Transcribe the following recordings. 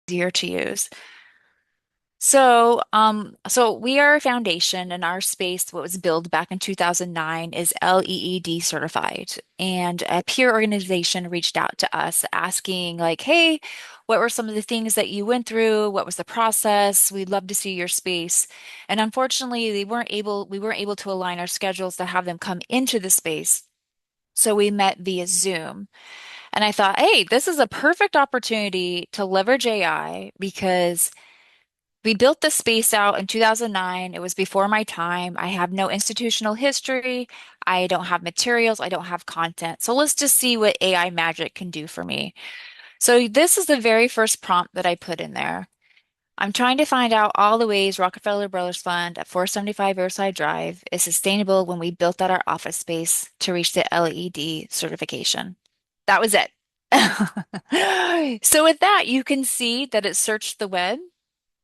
easier to use. So we are a foundation and our space, what was built back in 2009, is LEED certified. And a peer organization reached out to us asking like, hey, what were some of the things that you went through? What was the process? We'd love to see your space. And unfortunately, we weren't able to align our schedules to have them come into the space. So we met via Zoom. And I thought, hey, this is a perfect opportunity to leverage AI because we built the space out in 2009. It was before my time. I have no institutional history. I don't have materials. I don't have content. So let's just see what AI magic can do for me. So this is the very first prompt that I put in there. I'm trying to find out all the ways Rockefeller Brothers Fund at 475 Riverside Drive is sustainable when we built out our office space to reach the LEED certification. That was it. So with that, you can see that it searched the web.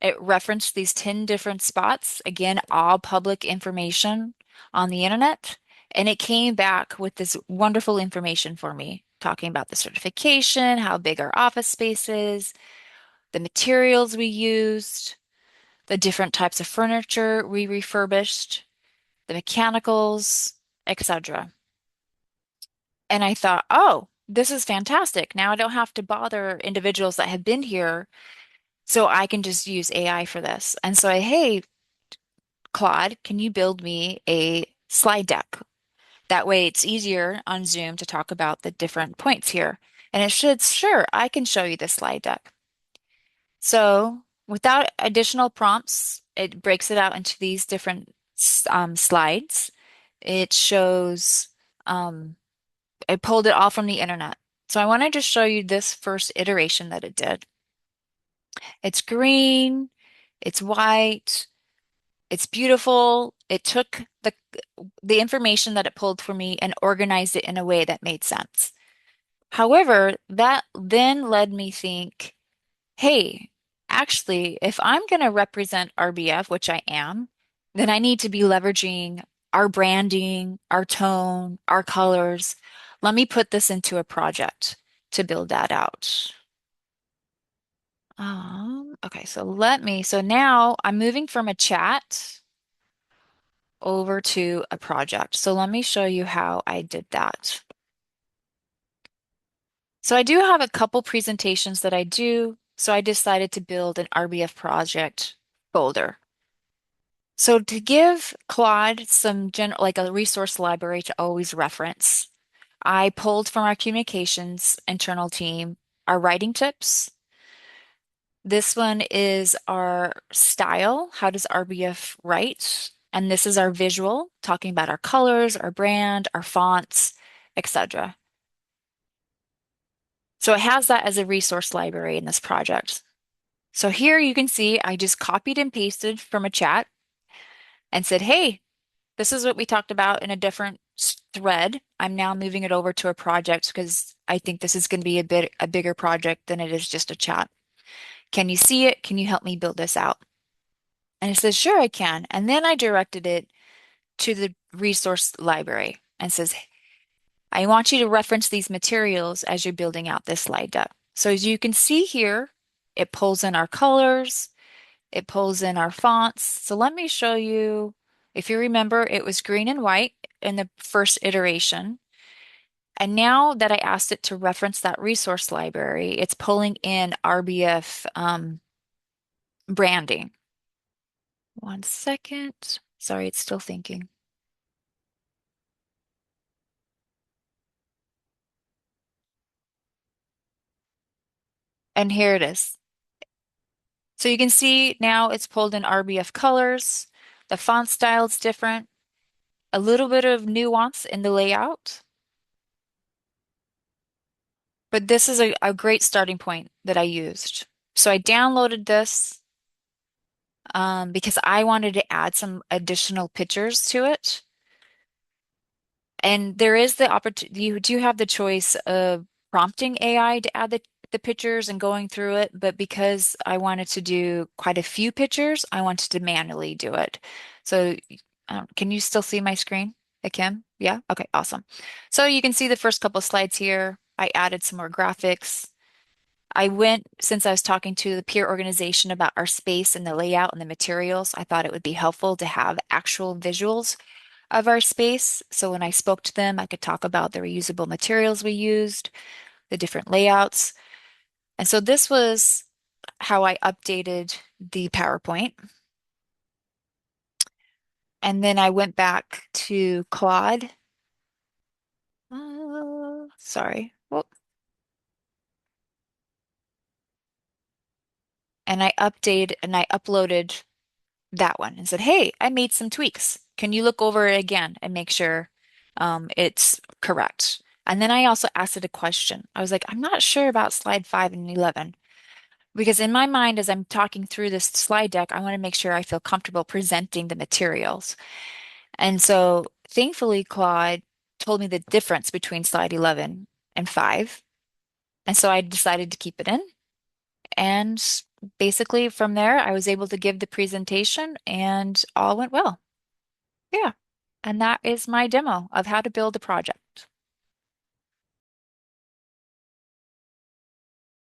It referenced these 10 different spots, again, all public information on the internet. And it came back with this wonderful information for me, talking about the certification, how big our office space is, the materials we used, the different types of furniture we refurbished, the mechanicals, etc. And I thought, oh, this is fantastic. Now I don't have to bother individuals that have been here, so I can just use AI for this. And so hey, Claude, can you build me a slide deck? That way it's easier on Zoom to talk about the different points here. And it should, sure, I can show you the slide deck. So without additional prompts, it breaks it out into these different slides. It shows, I pulled it all from the internet. So I want to just show you this first iteration that it did. It's green, it's white, it's beautiful. It took the information that it pulled for me and organized it in a way that made sense. However, that then led me think, hey, actually, if I'm going to represent RBF, which I am, then I need to be leveraging our branding, our tone, our colors. Let me put this into a project to build that out. Okay, so now I'm moving from a chat over to a project. So let me show you how I did that. So I do have a couple presentations that I do. So I decided to build an RBF project folder. So to give Claude some general, like a resource library to always reference, I pulled from our communications internal team our writing tips. This one is our style. How does RBF write? And this is our visual, talking about our colors, our brand, our fonts, etc. So it has that as a resource library in this project. So here you can see I just copied and pasted from a chat and said, hey, this is what we talked about in a different thread. I'm now moving it over to a project because I think this is going to be a bigger project than it is just a chat. Can you see it? Can you help me build this out? And it says, sure, I can. And then I directed it to the resource library and says, I want you to reference these materials as you're building out this slide deck. So as you can see here, it pulls in our colors, it pulls in our fonts. So let me show you, if you remember, it was green and white in the first iteration. And now that I asked it to reference that resource library, it's pulling in RBF branding. One second. Sorry, it's still thinking. And here it is. So you can see now it's pulled in RBF colors. The font style is different. A little bit of nuance in the layout. But this is a great starting point that I used. So I downloaded this because I wanted to add some additional pictures to it. And there is the opportunity, you do have the choice of prompting AI to add the pictures and going through it. But because I wanted to do quite a few pictures, I wanted to manually do it. So can you still see my screen, Kim? Yeah? Okay, awesome. So you can see the first couple of slides here. I added some more graphics. I went, since I was talking to the peer organization about our space and the layout and the materials, I thought it would be helpful to have actual visuals of our space. So when I spoke to them, I could talk about the reusable materials we used, the different layouts. And so this was how I updated the PowerPoint. And then I went back to Claude. Sorry. Well, and I uploaded that one and said, "Hey, I made some tweaks. Can you look over it again and make sure it's correct?" And then I also asked it a question. I was like, "I'm not sure about slide 5 and 11." Because in my mind, as I'm talking through this slide deck, I want to make sure I feel comfortable presenting the materials. And so thankfully, Claude told me the difference between slide 11 and 5. And so I decided to keep it in. And basically from there, I was able to give the presentation and all went well. Yeah. And that is my demo of how to build a project.